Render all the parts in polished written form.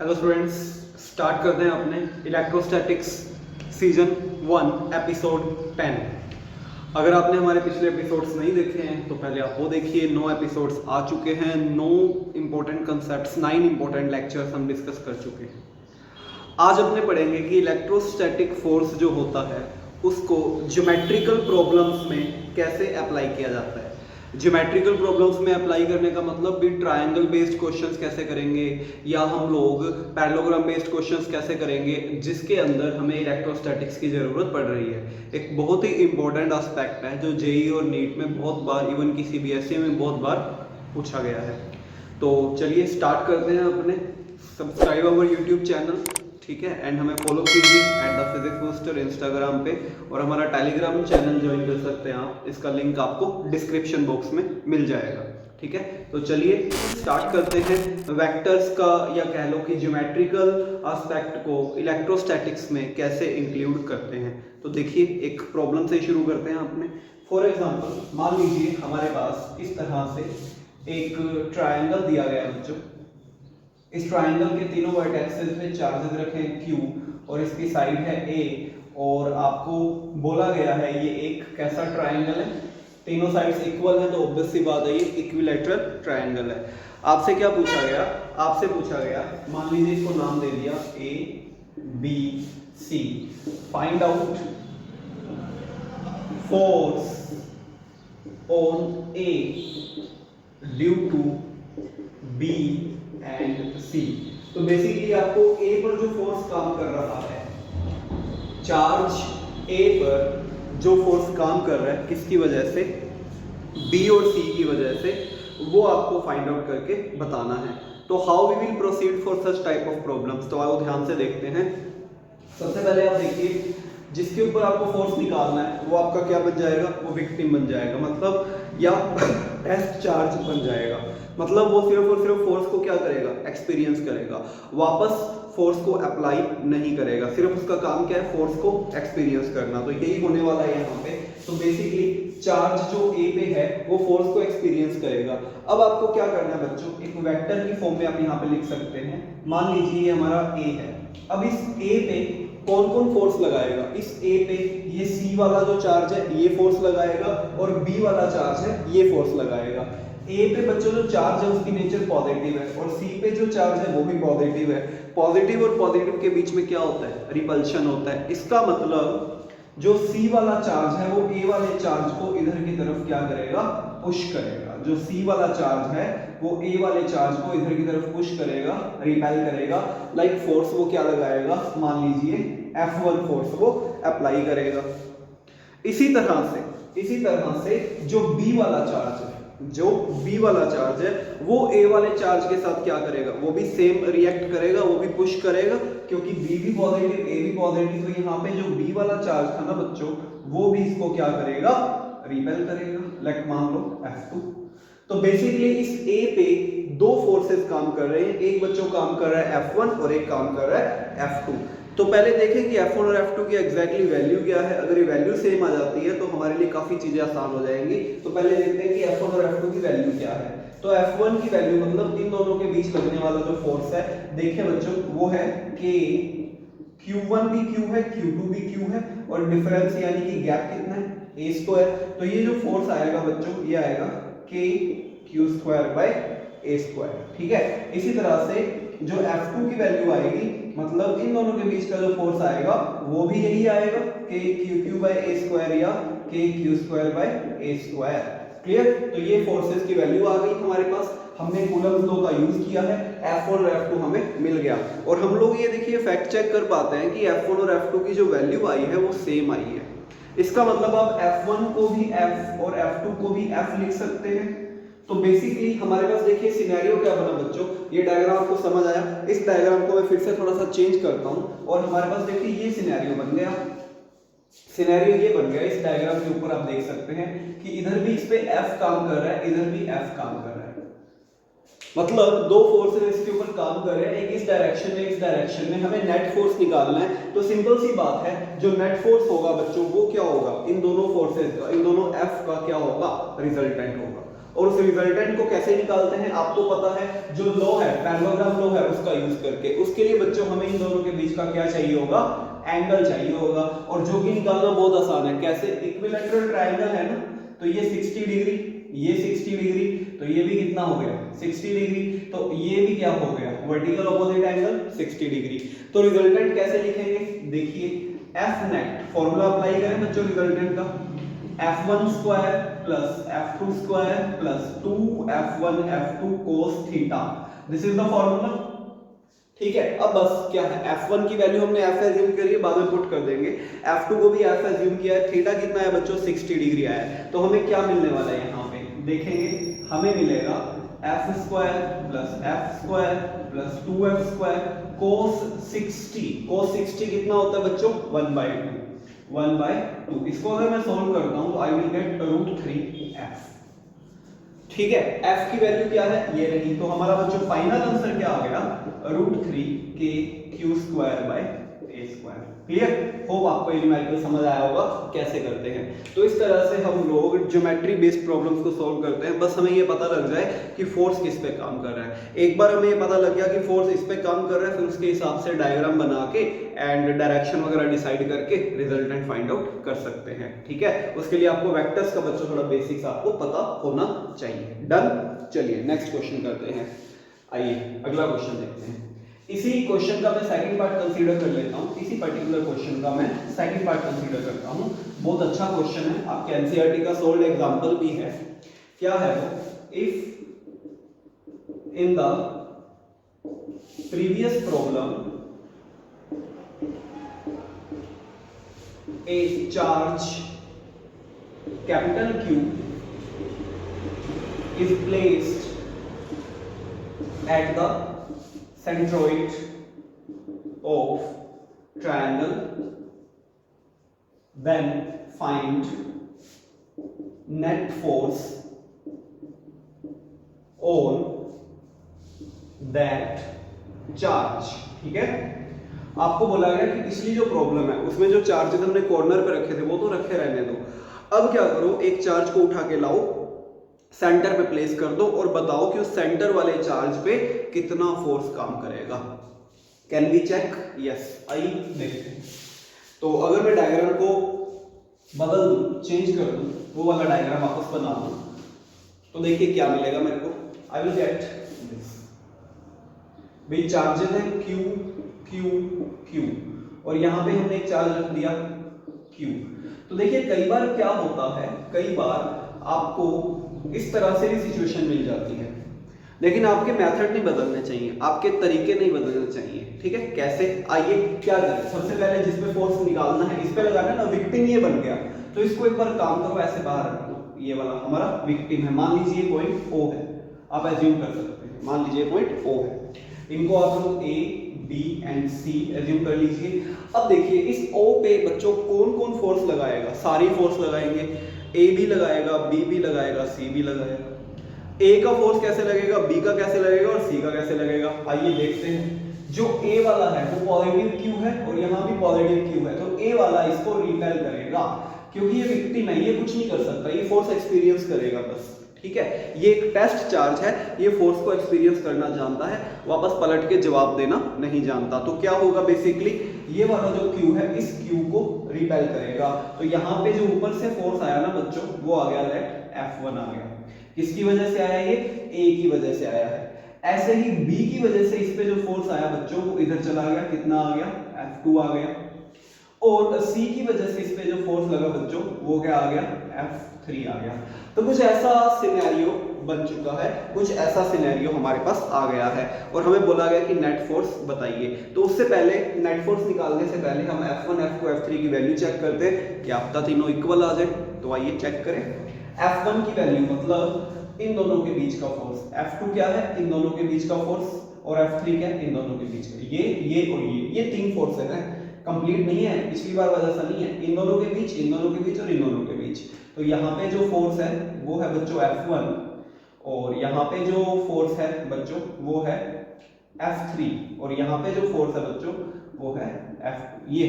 Hello students, start करते हैं अपने इलेक्ट्रोस्टैटिक्स सीजन 1 एपिसोड 10। अगर आपने हमारे पिछले एपिसोड्स नहीं देखे हैं तो पहले आप वो देखिए। 9 एपिसोड्स आ चुके हैं, 9 इंपॉर्टेंट कंसेप्ट्स, 9 इंपॉर्टेंट लेक्चर्स हम डिस्कस कर चुके हैं। आज अपने पढ़ेंगे कि इलेक्ट्रोस्टैटिक फोर्स जो होता है उसको ज्योमेट्रिकल प्रॉब्लम्स में कैसे अप्लाई किया जाता है। ज्योमेट्रिकल प्रॉब्लम्स में अप्लाई करने का मतलब भी ट्रायंगल बेस्ड क्वेश्चंस कैसे करेंगे, या हम लोग पैरेललोग्राम बेस्ड क्वेश्चंस कैसे करेंगे, जिसके अंदर हमें इलेक्ट्रोस्टैटिक्स की ज़रूरत पड़ रही है। एक बहुत ही इंपॉर्टेंट एस्पेक्ट है जो जेई और नीट में बहुत बार, इवन की सीबीएसई में बहुत बार पूछा गया है। तो चलिए स्टार्ट करते हैं अपने। सब्सक्राइब अवर यूट्यूब चैनल, ठीक है, एंड हमें फॉलो कीजिए @thephysicsbooster इंस्टाग्राम पे, और हमारा टेलीग्राम चैनल ज्वाइन कर सकते हैं आप। इसका लिंक आपको डिस्क्रिप्शन बॉक्स में मिल जाएगा, ठीक है। तो चलिए स्टार्ट करते हैं वेक्टर्स का, या कह लो कि ज्योमेट्रिकल एस्पेक्ट को इलेक्ट्रोस्टैटिक्स में कैसे इंक्लूड करते हैं। तो देखिए एक प्रॉब्लम से शुरू करते हैं अपने। फॉर एग्जांपल मान लीजिए हमारे पास इस तरह से एक ट्रायंगल दिया गया है बच्चों। इस ट्रायंगल के तीनों वर्टेक्सेस पे चार्जेस रखे हैं Q, और इसकी साइड है A, और आपको बोला गया है ये एक कैसा ट्रायंगल है, तीनों साइड्स इक्वल है, तो ऑब्वियस सी बात है ये इक्विलैटरल ट्रायंगल है। आपसे क्या पूछा गया, आपसे पूछा गया, मान लीजिए इसको नाम दे दिया A B C। Find out force on A due to B and C। तो बेसिकली आपको A पर जो फोर्स काम कर रहा है, चार्ज A पर जो फोर्स काम कर रहा है किसकी वजह से, B और C की वजह से, वो आपको फाइंड आउट करके बताना है। तो how we will proceed for such type of problems, तो आओ ध्यान से देखते हैं। सबसे पहले आप देखिए, जिसके ऊपर आपको फोर्स निकालना है वो आपका क्या बन जाएगा, वो विक्टिम बन जाएगा, मतलब या टेस्ट चार्ज बन जाएगा। मतलब वो सिर्फ और सिर्फ फोर्स को क्या करेगा, एक्सपीरियंस करेगा, वापस फोर्स को अप्लाई नहीं करेगा। सिर्फ उसका काम क्या है, फोर्स को एक्सपीरियंस करना। तो यही होने वाला है यहाँ पे। तो बेसिकली चार्ज जो A पे है वो फोर्स को एक्सपीरियंस करेगा। अब आपको क्या करना है बच्चों, एक वेक्टर की फॉर्म में आप यहाँ पे लिख सकते हैं। मान लीजिए ये हमारा A है। अब इस A पे कौन कौन फोर्स लगाएगा, इस A पे ये C वाला जो चार्ज है ये फोर्स लगाएगा, और B वाला चार्ज है ये फोर्स लगाएगा। A पे बच्चों जो चार्ज है उसकी नेचर पॉजिटिव है, और C पे जो चार्ज है वो भी पॉजिटिव है। पॉजिटिव और पॉजिटिव के बीच में क्या होता है, रिपल्शन होता है। इसका मतलब जो C वाला चार्ज है वो A वाले चार्ज को इधर की तरफ क्या करेगा, पुश करेगा। जो C वाला चार्ज है वो A वाले चार्ज को इधर की तरफ पुश करेगा, रिपेल करेगा। लाइक फोर्स वो क्या लगाएगा, मान लीजिए F1 फोर्स वो अप्लाई करेगा। इसी तरह से जो B वाला चार्ज है, जो B वाला चार्ज है वो A वाले चार्ज के साथ क्या करेगा, वो भी सेम रिएक्ट करेगा, वो भी पुश करेगा, क्योंकि B भी पॉजिटिव A भी पॉजिटिव। तो यहाँ पे जो B वाला चार्ज था ना बच्चों, वो भी इसको क्या करेगा, रिपेल करेगा। लाइक मान लो F2। तो बेसिकली इस A पे दो फोर्सेस काम कर रहे हैं, एक बच्चों काम कर रहा है F1 और एक काम कर रहा है F2। तो पहले देखें कि F1 और F2 की एग्जैक्टली वैल्यू क्या है। अगर ये वैल्यू सेम आ जाती है तो हमारे लिए काफी चीजें आसान हो जाएंगी। तो पहले देखते हैं कि F1 और F2 की वैल्यू क्या है। तो F1 की वैल्यू मतलब इन दोनों के बीच लगने वाला जो फोर्स है, देखिए बच्चों, वो है K। Q1 भी Q है, Q2 भी Q है, और डिफरेंस यानी कि गैप कितना है, A स्क्वायर। तो ये जो फोर्स आएगा बच्चों, ये आएगा K Q square by A square, ठीक है। इसी तरह से जो F2 की वैल्यू आएगी, मतलब इन दोनों के बीच का जो फोर्स आएगा वो भी यही आएगा, K Q by A square या K Q square by A square. Clear. तो ये फोर्सेस की वैल्यू आ गई हमारे पास। हमने कूलम्ब लॉ का यूज किया है, F1 और F2 हमें मिल गया। और हम लोग ये देखिए फैक्ट चेक कर पाते हैं कि F1 और F2 की जो वैल्यू आई है वो सेम आई है। इसका मतलब आप F1 को भी F और F2 को भी F लिख सकते हैं। तो बेसिकली हमारे पास देखिए सिनेरियो क्या बना बच्चों, ये डायग्राम आपको समझ आया। इस डायग्राम को मैं फिर से थोड़ा सा चेंज करता हूं, और हमारे पास देखिए ये सिनेरियो बन गया। सिनेरियो ये बन गया, इस डायग्राम के ऊपर आप देख सकते हैं कि इधर भी इस पे F काम कर रहा है, इधर भी F काम कर रहा है। मतलब दो फोर्सेस इसके ऊपर काम कर रहे हैं, एक इस डायरेक्शन में, इस डायरेक्शन में। हमें नेट फोर्स निकालना है। तो सिंपल सी बात है, जो नेट फोर्स होगा बच्चों वो क्या होगा, इन दोनों फोर्सेस का, इन दोनों F का क्या होगा, रिजल्टेंट होगा। और उस रिजल्टेंट को कैसे निकालते हैं आपको पता है, जो लॉ है पैरेललोग्राम लॉ है उसका यूज करके। उसके लिए बच्चों हमें इन दोनों के बीच का क्या चाहिए होगा, एंगल चाहिए होगा, और जो कि निकालना बहुत आसान है। कैसे, इक्विलैटरल ट्रायंगल है ना, तो ये 60 डिग्री, ये 60 डिग्री, तो ये भी कितना हो गया 60 डिग्री, तो ये भी क्या हो गया वर्टिकल ऑपोजिट एंगल 60 डिग्री। तो रिजल्टेंट कैसे लिखेंगे, देखिए एफ नेट फॉर्मूला अप्लाई करें बच्चों रिजल्टेंट का, f1 square plus f2 square plus 2f1 f2 cos theta, this is the formula. ठीक है, अब बस क्या है, f1 की वैल्यू हमने f एज्यूम करी है, बाद में पुट कर देंगे, f2 को भी f एज्यूम किया है, थीटा कितना है बच्चों 60 डिग्री आया है। तो हमें क्या मिलने वाला है यहाँ पे देखेंगे, हमें मिलेगा f square plus f square plus 2f square cos 60, cos 60 कितना होता है बच्चों 1/2। इसको अगर मैं सॉल्व करता हूं तो आई विल गेट √3f। ठीक है, f की वैल्यू क्या है ये रही, तो हमारा बच्चों फाइनल आंसर क्या आ गया √3kq²/a²। क्लियर, होप आपको ये न्यूमेरिकल समझ आया होगा कैसे करते हैं। तो इस तरह से हम लोग ज्योमेट्री बेस्ड प्रॉब्लम्स को सॉल्व करते हैं। बस हमें ये पता लग जाए कि फोर्स किस पे काम कर रहा है। एक बार हमें ये पता लग गया कि फोर्स इस पे काम कर रहा है, फिर उसके हिसाब से डायग्राम बना के एंड डायरेक्शन वगैरह डिसाइड करके रिजल्टेंट फाइंड आउट कर सकते हैं। ठीक है, उसके लिए आपको वेक्टर्स का बच्चों थोड़ा बेसिक्स आपको पता होना चाहिए। डन, चलिए नेक्स्ट क्वेश्चन करते हैं। आइए अगला क्वेश्चन देखते हैं। इसी क्वेश्चन का मैं सेकंड पार्ट कंसीडर कर लेता हूं, इसी पर्टिकुलर क्वेश्चन का मैं सेकंड पार्ट कंसीडर करता हूं। बहुत अच्छा क्वेश्चन है, आपके एनसीईआरटी का सोल्ड एग्जांपल भी है। क्या है वो, if in the previous problem a charge capital Q is placed at the centroid of triangle, then find net force on that charge। ठीक है, आपको बोला गया कि पिछली जो प्रॉब्लम है उसमें जो चार्जेस हमने कॉर्नर पे रखे थे वो तो रखे रहने दो, अब क्या करो, एक चार्ज को उठा के लाओ, सेंटर पे प्लेस कर दो और बताओ कि उस सेंटर वाले चार्ज पे कितना फोर्स काम करेगा। Can we check? यस, आइए देखते हैं। तो अगर मैं डायग्राम को बदल दूं, चेंज कर दूं, वो वाला डायग्राम वापस बना दूं, तो देखिए क्या मिलेगा मेरे को। आई विल गेट दिस, भाई चार्जेस हैं Q Q Q और यहां पे हमने एक चार्ज रख दिया Q। तो देखिए कई बार क्या होता है, कई बार आपको इस तरह से भी सिचुएशन मिल जाती है, लेकिन आपके मेथड नहीं बदलने चाहिए, आपके तरीके नहीं बदलने चाहिए। ठीक है, कैसे, आइए क्या करें। सबसे पहले जिस पे फोर्स निकालना है इस पे लगाना है ना, विक्टिम ये बन गया, तो इसको एक बार काम करो, ऐसे बाहर रख दो, ये वाला हमारा विक्टिम है। मान लीजिए पॉइंट O है, आप एज्यूम कर सकते हैं, मान लीजिए पॉइंट O है, इनको आप लोग A B and C assume कर लीजिए। अब देखिए इस O पे बच्चों कौन कौन फोर्स लगाएगा, सारी फोर्स लगाएंगे, A भी लगाएगा, B भी लगाएगा, C भी लगाएगा। A का फोर्स कैसे लगेगा, B का कैसे लगेगा और C का कैसे लगेगा, आइए देखते हैं। जो A वाला है वो पॉजिटिव Q है और यहाँ भी पॉजिटिव Q है, तो A वाला इसको रिपेल करेगा, क्योंकि ये विक्टिम है, ये कुछ नहीं कर सकता, ये फोर्स एक्सपीरियंस करेगा बस। ठीक है, ये एक टेस्ट चार्ज है, ये फोर्स को एक्सपीरियंस करना जानता है, वापस पलट के जवाब देना नहीं जानता। तो क्या होगा बेसिकली, ये वाला जो Q है इस Q को रिपेल करेगा। तो यहाँ पे जो ऊपर से फोर्स आया ना बच्चों, वो आ गया लेट F1 आ गया। किसकी वजह से आया ये, A की वजह से आया है। ऐसे ही B की वजह से इस पे जो फोर्स आया बच्चों वो इधर चला गया, कितना आ गया F2 आ गया। और C की वजह से इस पे जो फोर्स लगा बच्चों वो क्या आ गया, F3 आ गया। तो कुछ ऐसा सिनेरियो बन चुका है, कुछ ऐसा सिनेरियो हमारे पास आ गया है और हमें बोला गया कि नेट फोर्स बताइए। तो उससे पहले, नेट फोर्स निकालने से पहले हम F1 F2 F3 की वैल्यू चेक करते हैं, क्या पता तीनों इक्वल आ जाए। तो आइए चेक करें। F1 की वैल्यू मतलब इन दोनों के बीच का फोर्स, F2 क्या है, इन दोनों के बीच का फोर्स, और F3 क्या है, इन दोनों के बीच का। ये और ये तीन फोर्सेस हैं, कंप्लीट नहीं है, पिछली बार वाला सा नहीं है, इन दोनों के बीच, इन दोनों के बीच और इन दोनों के बीच। तो यहाँ पे जो फोर्स है वो है बच्चों F1 और यहाँ पे जो फोर्स है बच्चों वो है F3 और यहाँ पे जो फोर्स है बच्चों वो है ये।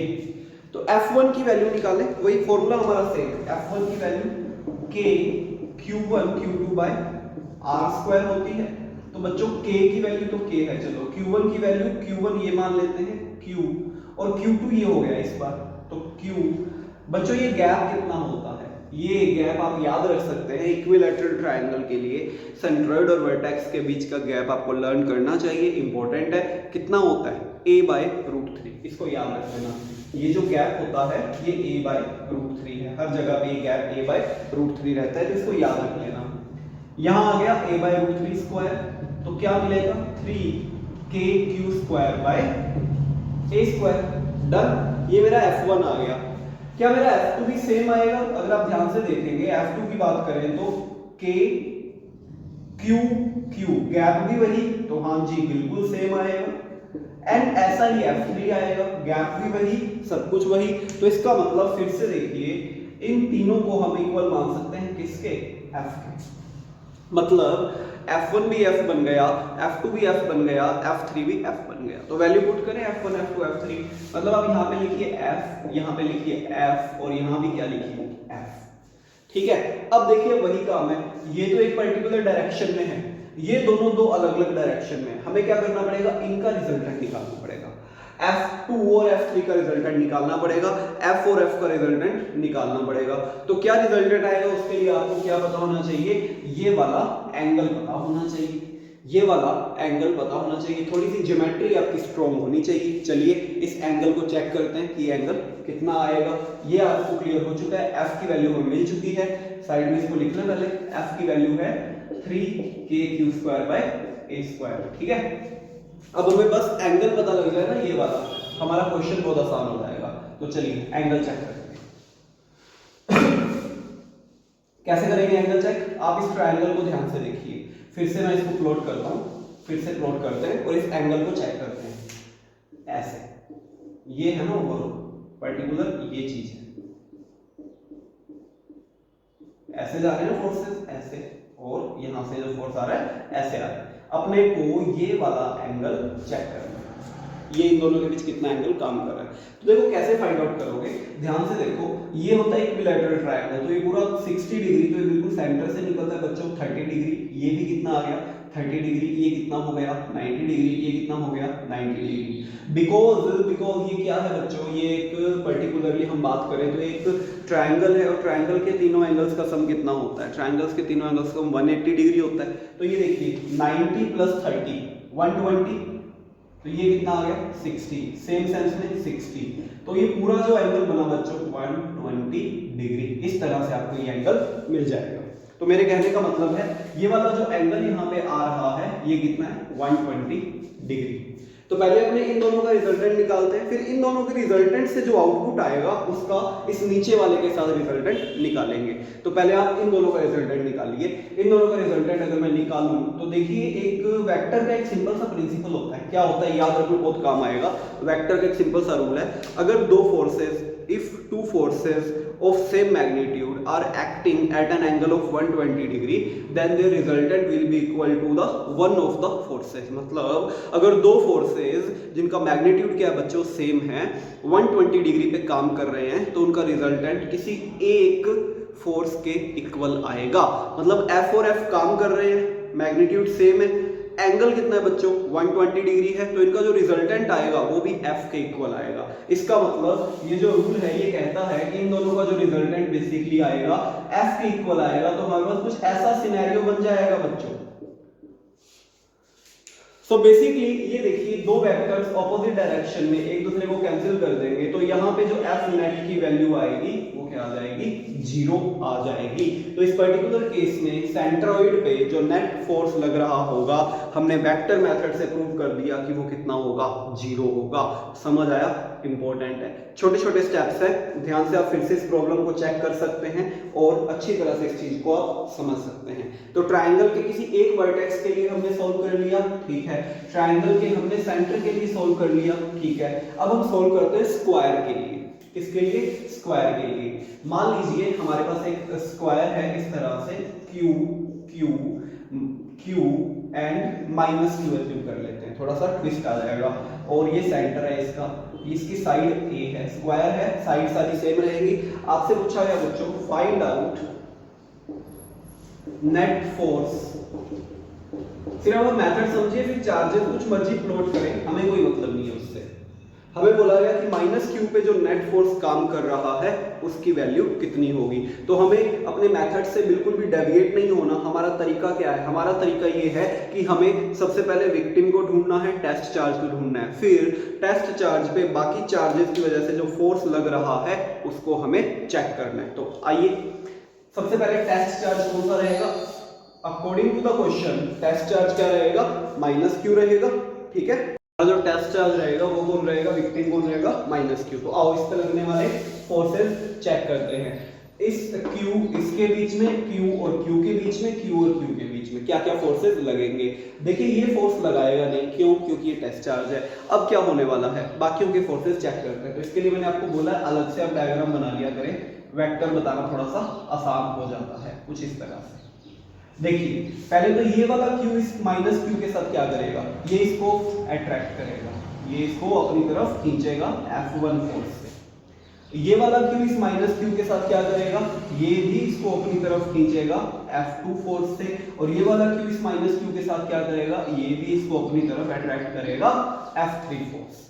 तो F1 की वैल्यू निकालें, वही फॉर्मूला हमारा सेम, F1 की value K Q1 Q2 by r square होती है। तो बच्चों k की वैल्यू तो k है, चलो q1 की वैल्यू q1 ये मान लेते हैं q, और q2 ये हो गया इस बार, तो q। बच्चों ये गैप कितना होता है, ये गैप आप याद रख सकते हैं इक्विलैटरल ट्रायंगल के लिए सेंट्रॉइड और वर्टेक्स के बीच का गैप आपको लर्न करना चाहिए, इंपॉर्टेंट है। कितना होता है a/√3, इसको याद रख लेना। ये जो गैप होता है ये a/√3 है, हर जगह पे ये गैप a/√3 रहता है, तो इसको याद रख लेना। यहां आ गया a/√3 स्क्वायर, तो क्या मिलेगा 3kq²/a²। डन, ये मेरा f1 आ गया। क्या मेरा f2 भी सेम आएगा? अगर आप ध्यान से देखेंगे f2 की बात करें तो k q q, गैप भी वही, तो हाँ जी बिल्कुल सेम आएगा। एंड ऐसा ही f3 आएगा, गैप भी वही, सब कुछ वही। तो इसका मतलब फिर से देखिए, इन तीनों को हम इक्वल मान सकते हैं किसके? f के। मतलब f1 भी f बन गया, f2 भी f बन गया, f3 भी f बन गया। तो वैल्यू पुट करें f1 f2 f3, मतलब आप यहाँ पे लिखिए f, यहाँ पे लिखिए f, और यहाँ भी क्या लिखिए f। ठीक है, अब देखिए वही काम है, ये तो एक पर्टिकुलर डायरेक्शन में है, ये दोनों दो अलग अलग डायरेक्शन में। हमें क्या करना पड़ेगा? इनका रिजल्टेंट निकालना पड़ेगा। f2 और f3 का रिजल्टेंट निकालना पड़ेगा, f और f का रिजल्टेंट निकालना पड़ेगा। तो क्या रिजल्टेंट आएगा उसके लिए आपको क्या पता होना चाहिए? ये वाला एंगल पता होना चाहिए, ये वाला एंगल पता होना चाहिए, थोड़ी सी ज्योमेट्री आपकी स्ट्रॉन्ग होनी चाहिए। चलिए इस एंगल को चेक करते हैं कि एंगल कितना आएगा। ये आपको क्लियर हो चुका है, f की वैल्यू हमें मिल चुकी है, साइड में इसको लिख लें पहले। f की वैल्यू है 3kq²/a²। ठीक है, अब हमें बस एंगल पता लग जाए ना ये वाला, हमारा क्वेश्चन बहुत आसान हो जाएगा। तो चलिए एंगल चेक करते हैं। कैसे करेंगे एंगल चेक? आप इस ट्रायंगल को ध्यान से देखिए, फिर से मैं इसको प्लॉट करता हूं, फिर से प्लॉट करते हैं और इस एंगल को चेक करते हैं। ऐसे ये है ना ओवरऑल पर्टिकुलर ये चीज है, ऐसे जा रहे हैं फोर्सेस ऐसे, और यहां से जो फोर्स आ रहा है ऐसे आ रहा है। अपने को ये वाला एंगल चेक करना है, ये इन दोनों के बीच कितना एंगल काम कर रहा है। तो देखो कैसे फाइंड आउट करोगे, ध्यान से देखो, ये होता है इक्विलैटरल ट्रायंगल, तो ये पूरा 60 डिग्री, तो ये बिल्कुल सेंटर से निकलता है बच्चों 30 डिग्री। ये भी कितना आ गया 30 डिग्री, ये कितना हो गया 90 डिग्री, ये कितना हो गया 90 डिग्री। बिकॉज ये क्या है बच्चों, ये एक पर्टिकुलरली हम बात करें तो एक ट्रायंगल है, और ट्रायंगल के तीनों एंगल्स का सम कितना होता है? ट्रायंगल्स के तीनों एंगल्स का 180 डिग्री होता है। तो ये देखिए 90 + 30 120, तो ये कितना आ गया 60, सेम सेंस में 60। तो ये पूरा जो एंगल बना बच्चों 120 डिग्री, इस तरह से आपको ये एंगल मिल जाएगा। तो मेरे कहने का मतलब है ये वाला जो एंगल यहाँ पे आ रहा है ये कितना है 120 डिग्री। तो पहले अपने इन दोनों का रिजल्टेंट निकालते हैं, फिर इन दोनों के रिजल्टेंट से जो आउटपुट आएगा उसका इस नीचे वाले के साथ रिजल्टेंट निकालेंगे। तो पहले आप इन दोनों का रिजल्टेंट निकालिए। इन दोनों का रिजल्टेंट अगर मैं निकालूं तो देखिए एक वेक्टर का एक सिंपल सा प्रिंसिपल होता है, क्या होता है याद रखना, बहुत काम आएगा। वेक्टर का एक सिंपल सा रूल है, अगर दो forces, if two forces of same magnitude are acting at an angle of 120 degree then their resultant will be equal to the one of the forces। मतलब अगर दो फोर्सेस जिनका मैग्नीट्यूड क्या है बच्चों सेम है, 120 डिग्री पे काम कर रहे हैं, तो उनका रिजल्टेंट किसी एक फोर्स के इक्वल आएगा। मतलब F और F काम कर रहे हैं, मैग्नीट्यूड सेम है, एंगल कितना है बच्चों 120 डिग्री है, तो इनका जो रिजल्टेंट आएगा वो भी f के इक्वल आएगा। इसका मतलब ये जो रूल है ये कहता है कि इन दोनों का जो रिजल्टेंट बेसिकली आएगा f के इक्वल आएगा। तो हमारे पास कुछ ऐसा सिनेरियो बन जाएगा बच्चों। सो बेसिकली ये देखिए दो वेक्टर्स ऑपोजिट डायरेक्शन में एक दूसरे को कैंसिल कर देंगे, तो यहाँ पे जो f नेट की वैल्यू आएगी वो क्या आ जाएगी 0 आ जाएगी। तो इस पर्टिकुलर केस में सेंट्रॉइड पे जो नेट फोर्स लग रहा होगा हमने वेक्टर मेथड से प्रूव कर दिया कि वो कितना होगा 0 होगा। समझ आया? इंपॉर्टेंट है, छोटे छोटे स्टेप्स हैं, ध्यान से आप फिर से इस प्रॉब्लम को चेक कर सकते हैं और अच्छी तरह से इस चीज को आप समझ सकते हैं। तो ट्रायंगल के किसी एक वर्टेक्स के लिए हमने सॉल्व कर लिया, ठीक है, ट्रायंगल के हमने सेंटर के लिए सॉल्व कर लिया, ठीक है। अब हम सॉल्व करते हैं स्क्वायर के लिए। किसके लिए? स्क्वायर के लिए। मान लीजिए हमारे पास एक स्क्वायर है इस तरह से Q Q Q and -Q assume कर लेते हैं, थोड़ा सा ट्विस्ट आ जाएगा, और ये सेंटर है इसका, इसकी साइड A है, स्क्वायर है, साइड सारी सेम रहेगी। आपसे पूछा गया बच्चों फाइंड आउट नेट फोर्स सिर्फ हम मेथड समझिए, फिर चार्जेस कुछ मर्जी प्लॉट करें, हमें कोई मतलब नहीं है उससे। हमें बोला गया कि माइनस क्यू पे जो नेट फोर्स काम कर रहा है उसकी वैल्यू कितनी होगी। तो हमें अपने मेथड से बिल्कुल भी डेविएट नहीं होना। हमारा तरीका क्या है? हमारा तरीका ये है कि हमें सबसे पहले विक्टिम को ढूंढना है, टेस्ट चार्ज को ढूंढना है, फिर टेस्ट चार्ज पे बाकी चार्जेस की वजह से जो फोर्स लग रहा है उसको हमें चेक करना है। तो आइए सबसे पहले टेस्ट चार्ज कौन सा रहेगा? According to the question test charge क्या रहेगा? माइनस क्यू रहेगा। ठीक है, जो टेस्ट चार्ज रहेगा वो कौन रहेगा? विक्टिम कौन रहेगा? Minus Q. तो आओ इस पे लगने वाले फोर्सेस चेक करते हैं। इस क्यू इसके बीच में, क्यू और क्यू के बीच में, क्यू और क्यू के बीच में क्या क्या फोर्सेस लगेंगे। देखिए ये फोर्स लगाएगा नहीं, क्यों? क्योंकि ये टेस्ट चार्ज है। अब क्या होने वाला है? बाकियों के फोर्सेस चेक करते हैं। तो इसके लिए मैंने आपको बोला है अलग से आप डायग्राम बना लिया करें, वेक्टर बताना थोड़ा सा आसान हो जाता है कुछ इस तरह से। देखिए पहले तो ये वाला क्यू इस माइनस क्यू के साथ क्या करेगा? ये इसको अट्रैक्ट करेगा, ये इसको अपनी तरफ खींचेगा F1 फोर्स से। ये वाला क्यू इस माइनस क्यू के साथ क्या करेगा? ये भी इसको अपनी तरफ खींचेगा F2 फोर्स से। और ये वाला क्यू इस माइनस क्यू के साथ क्या करेगा? ये भी इसको अपनी तरफ अट्रैक्ट करेगा F3 फोर्स।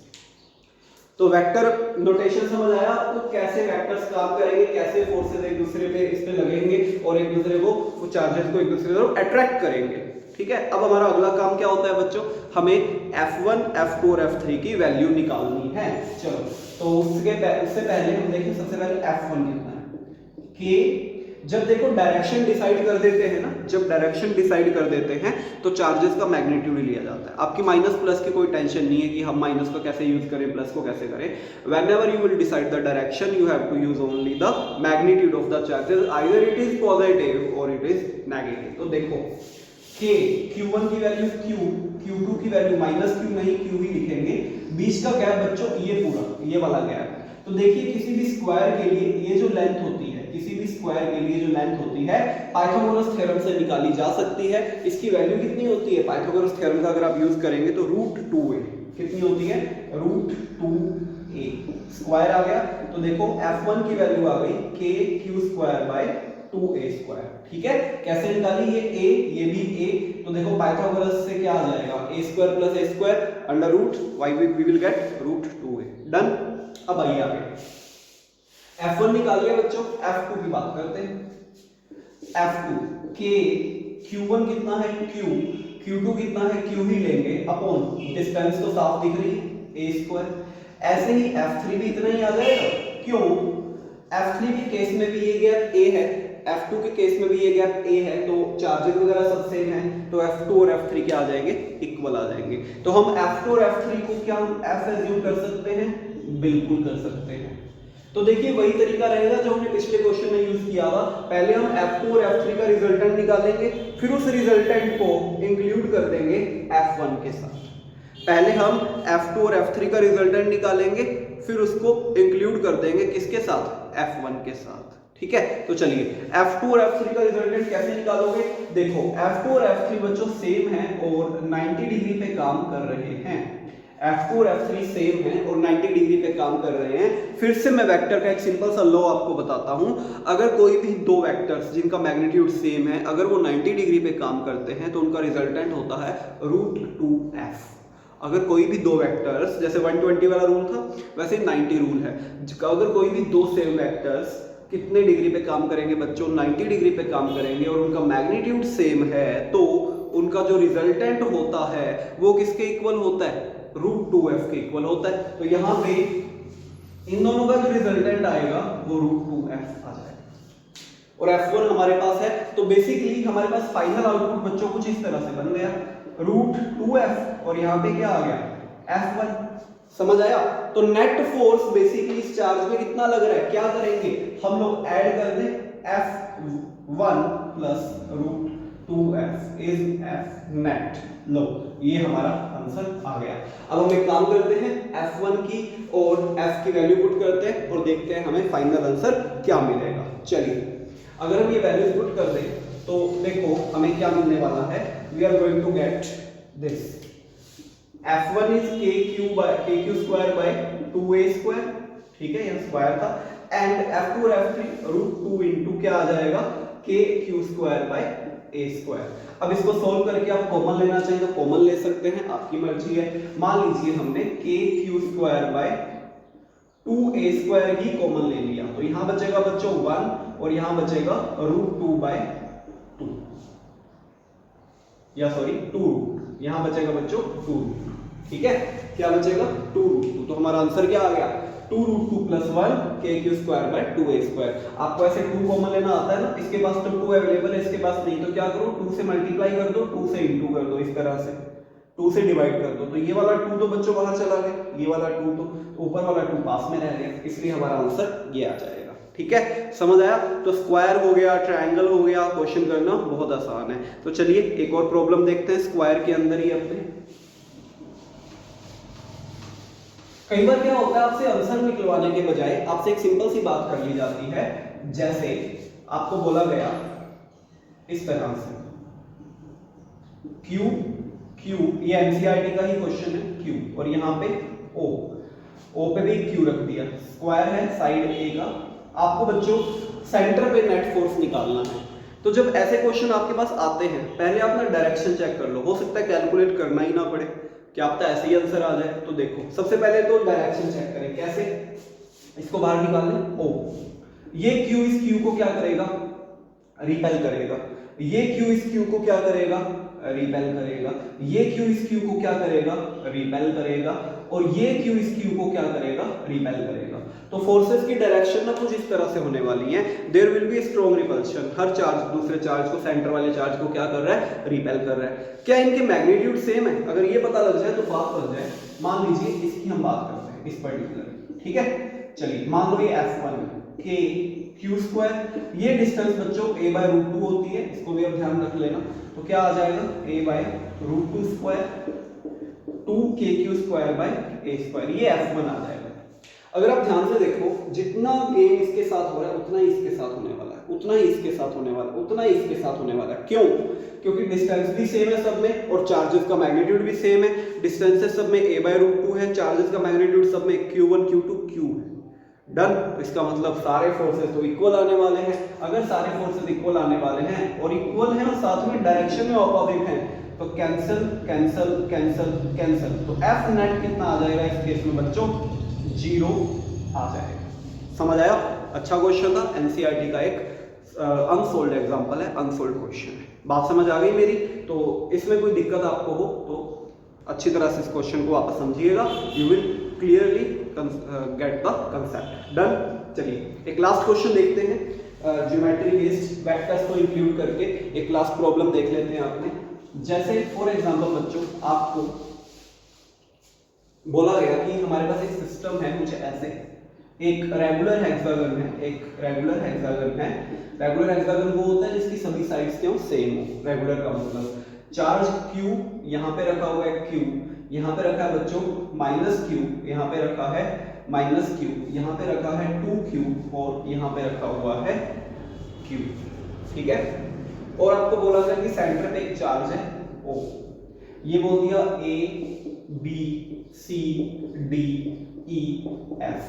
तो वेक्टर नोटेशन समझ आया आपको? कैसे वेक्टर्स काम करेंगे, कैसे फोर्सेस एक दूसरे पे इस पे लगेंगे और एक दूसरे को चार्जेस को एक दूसरे की तरफ अट्रैक्ट करेंगे। ठीक है, अब हमारा अगला काम क्या होता है बच्चों? हमें F1, F2 और F3 की वैल्यू निकालनी है। चलो तो उससे पहले हम देखें सबसे पहले F1 कितना है। कि जब देखो डायरेक्शन डिसाइड कर देते हैं ना, जब डायरेक्शन डिसाइड कर देते हैं तो चार्जेस का मैग्नीट्यूड लिया जाता है। आपकी माइनस प्लस की कोई टेंशन नहीं है कि हम माइनस को कैसे यूज करें, प्लस को कैसे करें। Whenever you will decide the direction you have to use only the magnitude of the charges, either it is positive और इट इज नेगेटिव। तो देखो के Q1 की वैल्यू Q, Q2 की वैल्यू माइनस Q नहीं Q ही लिखेंगे। बीच का गैप बच्चों ये पूरा, ये वाला गैप। तो देखिए किसी भी स्क्वायर के लिए ये जो लेंथ होती है, किसी भी स्क्वायर के लिए जो लेंथ होती है पाइथागोरस थ्योरम से निकाली जा सकती है। इसकी वैल्यू कितनी होती है? पाइथागोरस थ्योरम का अगर आप यूज करेंगे तो √2a कितनी होती है? √2a स्क्वायर आ गया। तो देखो F1 की वैल्यू आ गई kq²/2a²। ठीक है, कैसे निकाली? ये a, ये भी a। तो देखो पाइथागोरस से क्या आ जाएगा? a² + a² √ we will get √2a। Done. अब आइए आगे F1 निकाल लिया बच्चों, F2 की बात करते हैं। F2 के Q1 कितना है? Q, Q2 कितना है? Q ही लेंगे अपॉन डिस्टेंस तो साफ दिख रही है a²। ऐसे ही F3 भी इतना ही आ जाएगा। क्यों? F3 के केस में भी ये गैप a है, F2 के केस में भी ये गैप a है, तो चार्जेस वगैरह सब सेम है, तो F2 और F3 क्या आ जाएंगे? इक्वल आ जाएंगे। तो हम F2 और F3 को क्या हम F एज्यूम कर सकते हैं? बिल्कुल कर सकते हैं। तो देखिए वही तरीका रहेगा जो हमने पिछले क्वेश्चन में यूज किया था। पहले हम F2 और F3 का रिजल्टेंट निकालेंगे, फिर उस रिजल्टेंट को इंक्लूड कर देंगे F1 के साथ। पहले हम F2 और F3 का रिजल्टेंट निकालेंगे, फिर उसको इंक्लूड कर देंगे किसके साथ? F1 के साथ। ठीक है, तो चलिए F2 और F3 का रिजल्टेंट कैसे निकालोगे? देखो F2 और F3 बच्चों सेम हैं और 90 डिग्री पे काम कर रहे हैं। F2 और F3 सेम है और 90 डिग्री पे काम कर रहे हैं। फिर से मैं वेक्टर का एक सिंपल सा लॉ आपको बताता हूं। अगर कोई भी दो वेक्टर्स जिनका मैग्नीट्यूड सेम है, अगर वो 90 डिग्री पे काम करते हैं तो उनका रिजल्टेंट होता है √2f। अगर कोई भी दो वेक्टर्स, जैसे 120 वाला रूल था वैसे 90 रूल है, अगर कोई भी दो सेम वेक्टर्स कितने डिग्री पे काम करेंगे बच्चों? 90 डिग्री पे काम करेंगे और उनका मैग्नीट्यूड सेम है, तो उनका जो रिजल्टेंट होता है वो किसके इक्वल होता है? √2f के इक्वल होता है। तो यहां पे इन दोनों का जो रिजल्टेंट आएगा वो √2f आ जाएगा और F1 हमारे पास है। तो बेसिकली हमारे पास फाइनल आउटपुट बच्चों कुछ इस तरह से बन गया, √2f और यहाँ पे क्या आ गया? F1। समझ आया? तो नेट फोर्स बेसिकली इस चार्ज में कितना लग रहा है? क्या करेंगे हम लोग? ऐड कर दें F1 + √2f is F net. लो ये हमारा आंसर आ गया। अब हम एक काम करते हैं, F1 की और F की वैल्यू पुट करते हैं और देखते हैं हमें फाइनल आंसर क्या मिलेगा। चलिए अगर हम ये वैल्यूज पुट कर दें तो देखो हमें क्या मिलने वाला है। We are going to get this F1 is kq²/2a²। ठीक है, यह स्क्वायर था। एंड F2 और F3 √2 इंटू क्या आ जाएगा? kq²/a²। ए स्क्वायर। अब इसको सोल्व करके आप कॉमन लेना चाहिए तो कॉमन ले सकते हैं, आपकी मर्जी है। मान लीजिए हमने के Q square by 2a square he common ले लिया, तो यहां बचेगा बच्चों 1 और यहां बचेगा √2/2, या सॉरी 2 यहां बचेगा बच्चों 2, ठीक है। क्या बचेगा 2√2, तो हमारा आंसर क्या आ गया 2√2 + 1 के Q square by 2a square. आपको ऐसे 2 कॉमन लेना आता है ना, इसके पास तो 2 अवेलेबल है, इसके पास नहीं, तो क्या करो 2 से मल्टीप्लाई कर दो, 2 से इंटू कर दो, इस तरह से 2 से डिवाइड कर दो, तो ये वाला 2 तो बच्चों बाहर चला गया, ये वाला 2 तो ऊपर वाला 2 पास में रह गया, इसलिए हमारा आंसर ये आ जाएगा। ठीक है, समझ आया। तो स्क्वायर हो गया, ट्रायंगल हो गया, क्वेश्चन करना बहुत आसान है। तो चलिए एक और प्रॉब्लम देखते हैं स्क्वायर के अंदर ही अपने। कई बार क्या होता है, आपसे आंसर निकलवाने के बजाय आपसे एक सिंपल सी बात कर ली जाती है, जैसे आपको बोला गया इस तरह से क्यू क्यू, ये एनसीईआरटी का ही क्वेश्चन है, क्यू और यहां पे ओ पे भी क्यू रख दिया, स्क्वायर है साइड ए का। आपको बच्चों सेंटर पे नेट फोर्स निकालना है। तो जब ऐसे क्वेश्चन आपके पास आते हैं, पहले आप ना डायरेक्शन चेक कर लो, हो सकता है कैलकुलेट करना ही ना पड़े, क्या आपका ऐसे ही आंसर आ जाए। तो देखो सबसे पहले तो डायरेक्शन चेक करें, कैसे, इसको बाहर निकाल लें, ओ ये क्यू इस क्यू को क्या करेगा, रिपेल करेगा, ये क्यू इस क्यू को क्या करेगा, रिपेल करेगा, ये क्यू इस क्यू को क्या करेगा, रिपेल करेगा, और ये क्यू इस क्यू को क्या करेगा, रिपेल करेगा। तो फोर्सेस की डायरेक्शन ना कुछ इस तरह से होने वाली है, there will be strong repulsion, हर चार्ज दूसरे चार्ज को, सेंटर वाले चार्ज को क्या कर रहा है, रिपेल कर रहा है। क्या इनके मैग्नीट्यूड सेम है, अगर ये पता लग जाए तो बात बन जाए। मान लीजिए इसकी हम बात करते हैं, इस पर्टिकुलर, ठीक है। चलिए मान लो ये F1 के क्यू स्क्वायर, ये डिस्टेंस बच्चों a/√2 होती है, इसको भी आप ध्यान रख लेना। तो क्या आ जाएगा a/√2 square 2kq square by a square, ये F1 आ जाएगा। अगर आप ध्यान से देखो, जितना गेम इसके साथ हो रहा है उतना ही इसके साथ होने वाला है, उतना ही इसके साथ होने वाला है, उतना ही इसके साथ होने वाला है। क्यों? क्योंकि डिस्टेंस भी सेम है सब में और चार्जेस का मैग्नीट्यूड भी सेम है। डिस्टेंसेस सब में a/√2 है, चार्जेस का मैग्नीट्यूड सब में q1 q2 q है। डन। इसका मतलब सारे फोर्सेस तो इक्वल आने वाले हैं। अगर सारे फोर्सेस इक्वल आने वाले हैं और इक्वल हैं और साथ में डायरेक्शन में ऑपोजिट हैं, तो कैंसिल कैंसिल कैंसिल कैंसिल, तो F नेट कितना आ जाएगा इस केस में बच्चों, 0 आ जाएगा। समझ आया? अच्छा क्वेश्चन था, एनसीईआरटी का एक अनसोल्ड एग्जांपल है, अनसोल्ड क्वेश्चन है। बात समझ आ गई मेरी? तो इसमें कोई दिक्कत आपको हो तो अच्छी तरह से इस क्वेश्चन को वापस समझिएगा, you will clearly get the concept. Done. चलिए एक लास्ट क्वेश्चन देखते हैं, ज्योमेट्री बेस्ड वेक्टर्स को इंक्लूड करके एक लास्ट प्रॉब्लम देख लेते हैं आपने। जैसे फॉर एग्जांपल बच्चों आपको बोला गया कि हमारे पास एक सिस्टम है कुछ ऐसे, एक रेगुलर हेक्सागन है, एक रेगुलर हेक्सागन है। रेगुलर हेक्सागन वो होता है जिसकी सभी साइड्स क्यों सेम हो। रेगुलर का मतलब चार्ज Q यहाँ पे रखा हुआ है, Q यहाँ पे रखा है बच्चों -Q, यहाँ पे रखा है -Q, यहाँ पे रखा है 2Q और यहाँ पे रखा हुआ है Q, ठीक है। और आपको बोला गया कि सेंटर पे एक चार्ज है O, ये बोल दिया A B C D E F।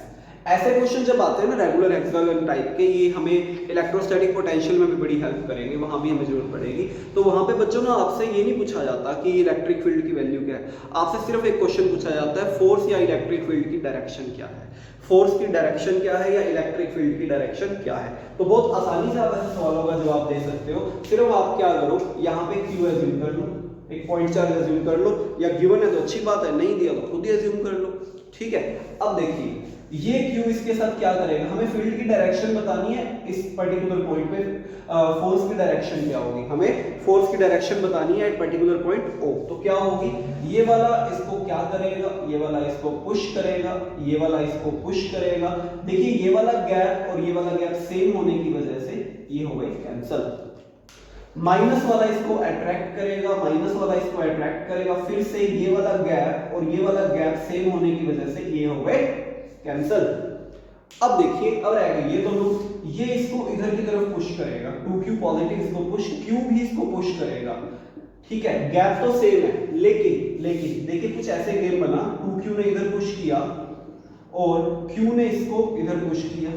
ऐसे क्वेश्चन जब आते हैं ना रेगुलर हेक्सागन टाइप के, ये हमें इलेक्ट्रोस्टैटिक पोटेंशियल में भी बड़ी हेल्प करेंगे, वहां भी हमें जरूरत पड़ेगी। तो वहां पे बच्चों ना आपसे ये नहीं पूछा जाता कि इलेक्ट्रिक फील्ड की वैल्यू क्या है, आपसे सिर्फ एक क्वेश्चन पूछा जाता है, फोर्स या इलेक्ट्रिक फील्ड की डायरेक्शन क्या है, फोर्स की डायरेक्शन क्या है या इलेक्ट्रिक फील्ड की डायरेक्शन क्या है। तो बहुत आसानी से आप ऐसे सवालों का जवाब दे सकते हो। सिर्फ आप क्या करो, यहाँ पे Q एज्यूम कर लो, एक पॉइंट चार्ज एज्यूम कर लो, या गिवन है तो अच्छी बात है, नहीं दिया तो खुद ही एज्यूम कर लो, ठीक है। अब देखिए ये Q इसके साथ क्या करेगा, हमें फील्ड की डायरेक्शन बतानी है इस पर्टिकुलर पॉइंट पे, फोर्स की डायरेक्शन क्या होगी, हमें फोर्स की डायरेक्शन बतानी है एट पर्टिकुलर पॉइंट O। तो क्या होगी, ये वाला इसको क्या करेगा, ये वाला इसको पुश करेगा, ये वाला इसको पुश करेगा। देखिए ये वाला गैप और ये वाला गैप सेम होने की वजह से ये हो गई कैंसल। माइनस वाला इसको अट्रैक्ट करेगा, माइनस वाला इसको अट्रैक्ट करेगा, फिर से ये वाला गैप और ये वाला गैप सेम होने की वजह से ये हो गए कैंसल। अब देखिए अब रह गए ये दोनों, ये इसको इधर की तरफ पुश करेगा, 2Q पॉजिटिव इसको पुश, Q भी इसको पुश करेगा, ठीक है। गैप तो सेम है, लेकिन देखिए कुछ ऐसे गेम बना, 2Q ने इधर पुश किया और Q ने इसको इधर पुश किया,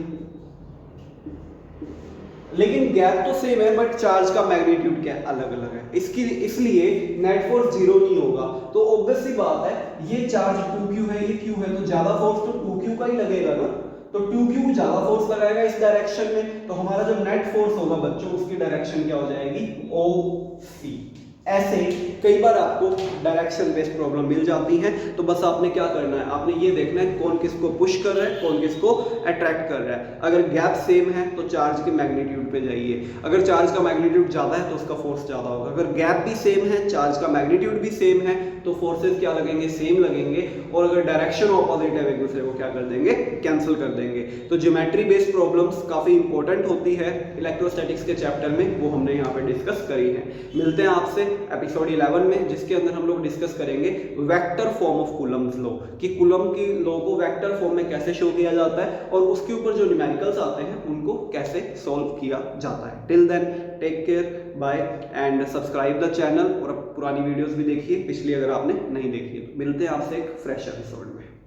लेकिन गैप तो सेम है बट चार्ज का मैग्नीट्यूड क्या अलग अलग है, इसलिए नेट फोर्स जीरो नहीं होगा। तो ऑब्वियस सी बात है, ये चार्ज 2q है, ये q है, तो ज्यादा फोर्स तो 2q का ही लगेगा ना, तो 2q ज्यादा फोर्स लगाएगा इस डायरेक्शन में, तो हमारा जो नेट फोर्स होगा बच्चों उसकी डायरेक्शन क्या हो जाएगी, OC। ऐसे कई बार आपको डायरेक्शन बेस्ड प्रॉब्लम मिल जाती है, तो बस आपने क्या करना है, आपने ये देखना है कौन किसको पुश कर रहा है, कौन किसको अट्रैक्ट कर रहा है। अगर गैप सेम है तो चार्ज के मैग्नीट्यूड पे जाइए, अगर चार्ज का मैग्नीट्यूड ज्यादा है तो उसका फोर्स ज्यादा होगा। अगर गैप भी सेम है, चार्ज का मैग्नीट्यूड भी सेम है, तो फोर्सेस क्या लगेंगे, सेम लगेंगे। और अगर डायरेक्शन ऑपोजिट है, एक दूसरे को क्या कर देंगे, कैंसिल कर देंगे। तो ज्योमेट्री बेस्ड प्रॉब्लम्स काफी इंपॉर्टेंट होती है इलेक्ट्रोस्टैटिक्स के चैप्टर में, वो हमने यहाँ पे डिस्कस करी है। मिलते हैं आपसे एपिसोड 11 में, जिसके अंदर हम लोग डिस्कस करेंगे vector form of Coulomb's law, कि कूलम की लॉ को वेक्टर फॉर्म में कैसे शो किया जाता है और उसके ऊपर जो न्यूमेरिकल्स आते हैं उनको कैसे सॉल्व किया जाता है। Till then take care, bye and subscribe the channel, और पुरानी वीडियोस भी देखिए, पिछली अगर आपने नहीं देखी है। मिलते हैं आपसे एक फ्रेश एपिसोड में।